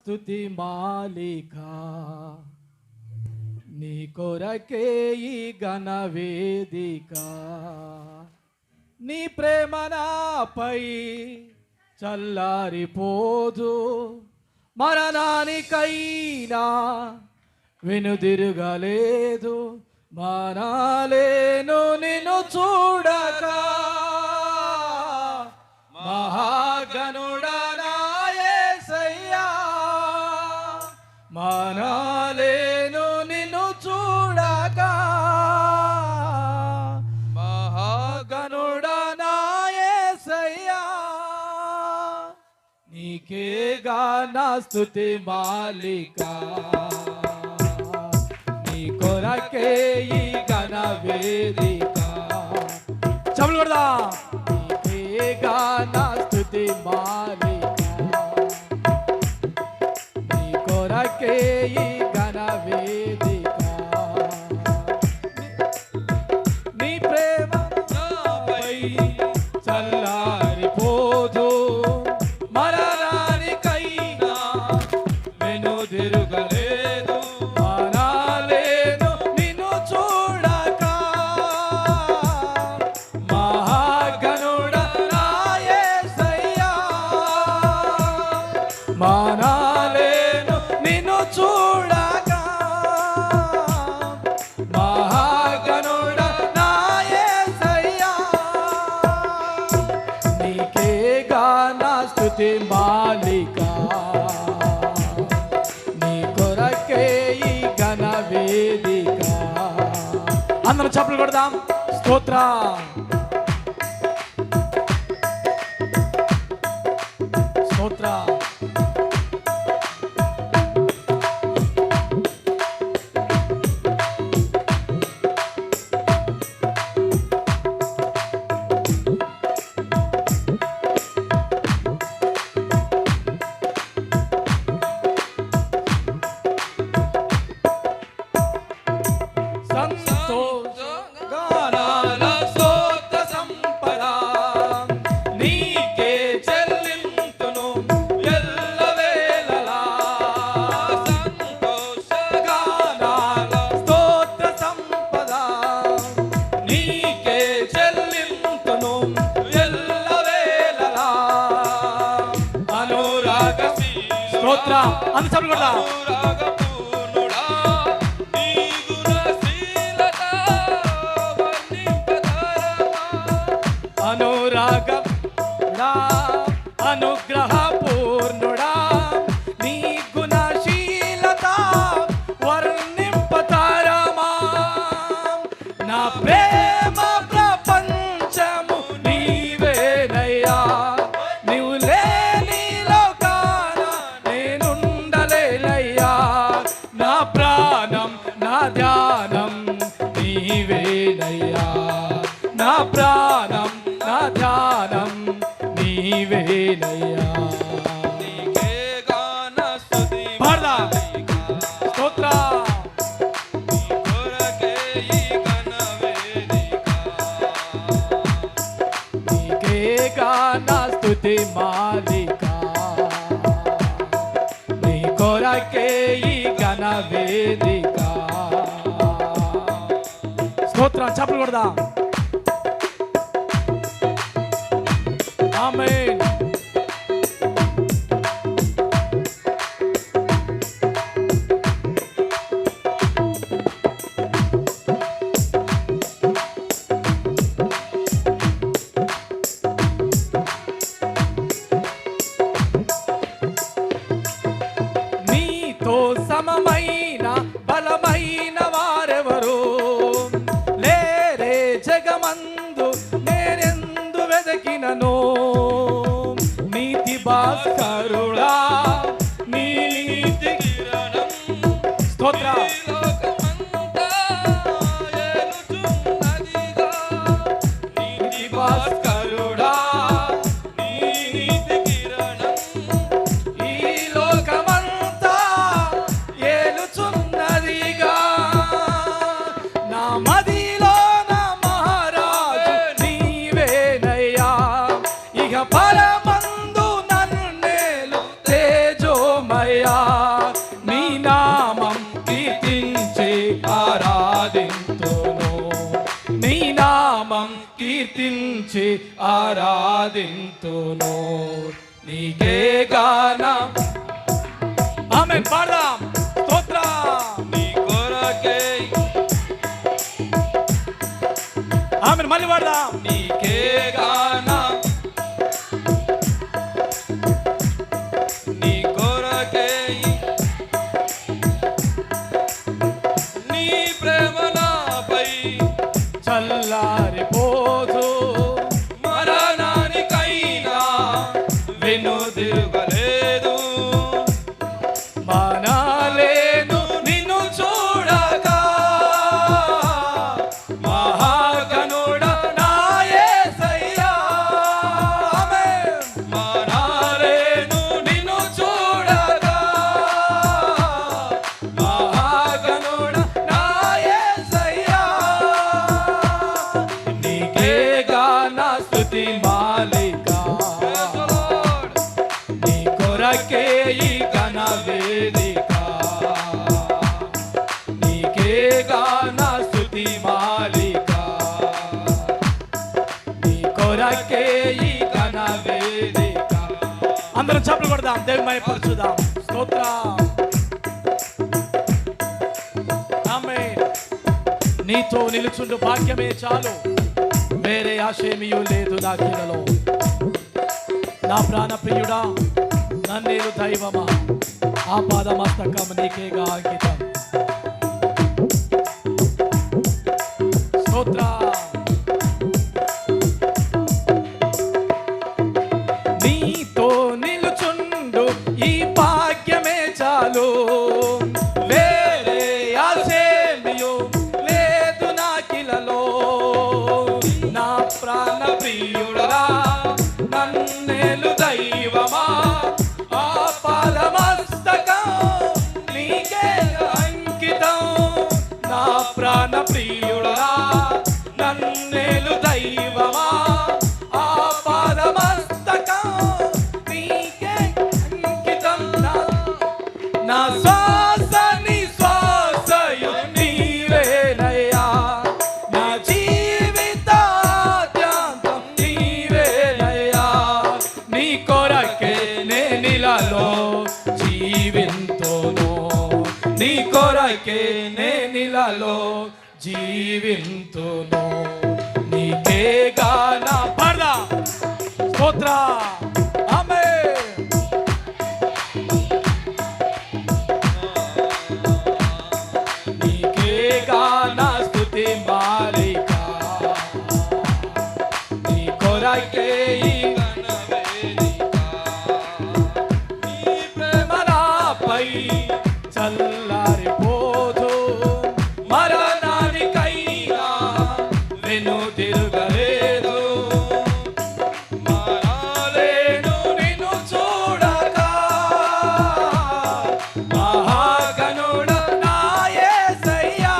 స్తుతి మాలిక నీ కొరకే ఈ ఘన వేదిక నీ ప్రేమ నాపై చల్లారిపోదు మరణానికైనా వెనుదిరుగలేదు మానాలేను నిన్ను చూడక మహాగణుడా నా యేసయ్యా మానాలేను నిన్ను చూడక మహాగణుడా నా యేసయ్యా నీకేగా నా స్తుతి మాలిక నీ కొరకే ఈ ఘన వేదిక చప్పట్లు కొడదాం నీకేగా నా స్తుతి మాలిక నీ కొరకే ఈ ఘన వేదిక నీ ప్రేమ నాపై చల్లారిపోదు మరణానికైనా వెనుదిరుగలేదు మానాలేను నిన్ను చూడక మహాగణుడా నా యేసయ్యా మానాలేను నిన్ను చూడక మహాగణుడా నా యేసయ్యా నీకేగా నా స్తుతి మాలిక నీ కొరకే ఈ ఘన వేదిక అందరం చప్పట్లు కొడదాం స్తోత్ర స్తోత్ర గానాల స్తోత్ర సంపద నీకే చెల్లింతును ఎల్లవేళలా గానాల స్తోత్ర సంపద నీకే చెల్లింతును ఎల్లవేళలా అనురాగ స్తోత్ర అంత చప్పట్లు కొడదాం అనురాగముడా అనుగ్రహ పూర్ణుడా నీ గుణశీలత వర్ణింపతరమా నా ప్రేమ ప్రపంచము నీవేనయ్యా నీవు లేని లోకాన నేనుండలేనయ్యా నా ప్రాణం నా ధ్యానం నీవేనయ్యా నా ప్రాణం నా ధ్యానం నీవేనయ్యా నీకేగా నా స్తుతి మాలిక స్తోత్ర నీ కొరకే ఈ ఘన వేదిక నీకేగా నా స్తుతి మాలిక నీ కొరకే ఈ ఘన వేదిక స్తోత్రం చప్పట్లు కొడదాం ఆమేన్ నీతో సమమైన బలమైన వారెవరు లేరే జగమందు నేనెందు వెదకినను కీర్తించి ఆరాధింతును నీకే గానం. ఆమేన్ పాడదాం స్తోత్రం. నీ కొరకే ఆమేన్ మళ్ళీ పాడదాం. నీకే గానం, నీ కొరకే నీ ప్రేమ నాపై చల్లారిపోదు మరణానికైనా వెనుదిరుగలేదు. మానాలేను నిన్ను చూడగా మహాగణుడా నా యేసయ్యా. ఆమేన్. మానాలేను నిన్ను చూడగా మహాగణుడా నా యేసయ్యా. నీకే గాన స్తుతి మాలిక నీ కొరకే ఈ ఘన వేదిక. నీకే గాన స్తుతి మాలిక నీ కొరకే ఈ ఘన వేదిక. అందరం చప్పట్లు కొడదాం, దేవుని మహిమపరచుదాం. స్తోత్రం. ఆమేన్. నీతో నిలుచుండు భాగ్యమే చాలు, వేరే ఆశేమియూ లేదు నా కీలలో. నా ప్రాణ ప్రియుడా నన్నేలు దైవమా, ఆ పాదమస్తకం నీకేగా అంకితం. స్తోత్రం. నీతో నిలుచుండు ఈ భాగ్యమే చాలు, వేరే ఆశేమియూ లేదు నా కిలలో. నా ప్రాణ ప్రియుడా నన్నేలు దైవమా, ఆ పాదమస్తకం నీకే అంకితం. నా ప్రాణ ప్రియుడా నన్నేలు దైవమా, ఆ పాదమస్తకం నీకే అంకితం. నా శ్వాస నిశ్వాసయు నీవేనయ్యా, నా జీవితాద్యంతం నీవేనయ్యా. నీ కొరకే నేనిలలో జీవింతును, నీ కొరకే నేనిలలో జీవింతును. నీకే గాన పాడదాం స్తోత్రం. ఆమేన్. నీకే గాన స్తుతి మాలిక నీ కొరకే ఈ నీ ప్రేమ నాపై చల్లారిపోదు మరణానికైనా వెనుదిరుగలేదు. మానాలేను నిన్ను చూడగా మహాగణుడా నా యేసయ్యా.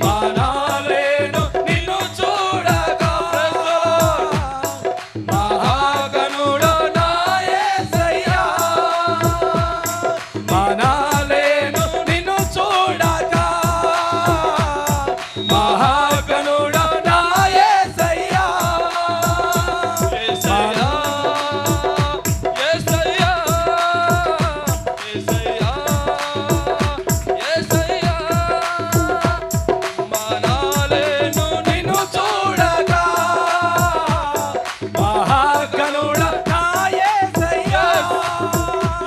మానాలేను నిన్ను చూడగా మహాగణుడా నా యేసయ్యా. మానాలేను నిన్ను చూడగా మహాగణుడా నా యేసయ్యా. యేసయ్యా, యేసయ్యా, యేసయ్యా, యేసయ్యా. మానాలేను నిన్ను చూడగా మహాగణుడా నా యేసయ్యా.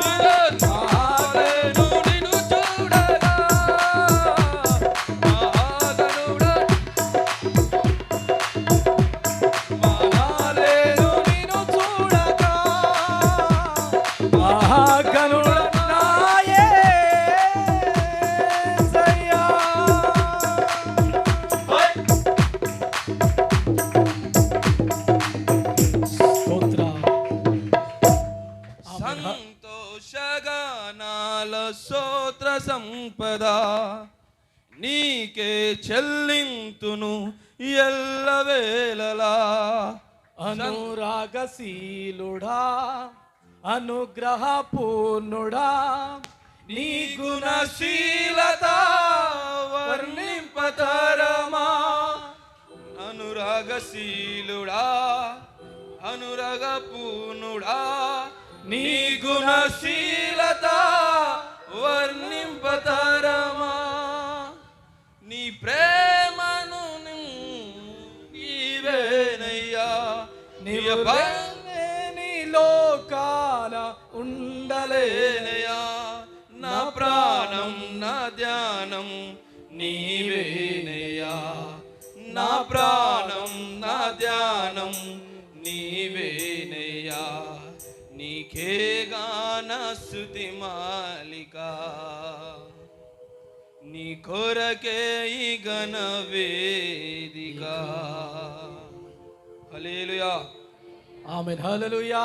మానాలేను నిన్ను చూడగా మహాగణుడా. మానాలేను నిన్ను చూడగా మహాగణుడా నా యేసయ్యా. స్తోత్రం. సంతోషగానాల స్తోత్ర సంపద నీకే చెల్లింతును ఎల్లవేళలా. అనురాగశీలుడా అనుగ్రహ పూర్ణుడా నీ గుణశీలత వర్ణింపతరమా. అనురాగశీలుడా అనురాగపూర్ణుడా నీ గుణశీలత వర్ణింపతరమా నీ ప్రేమను నీవేనయ్యా నీ లోకాల ఉండలేనయ్యా. ఉండలేనయా నా ప్రాణం నా ధ్యానం నీవేనయ్యా నా ప్రాణం నా ధ్యానం నీవేనయ్యా నీకే గాన స్తుతి మాలిక నీ కొరకే ఈ ఘన వేదిక హల్లెలూయా ఆమేన్ హల్లెలూయా.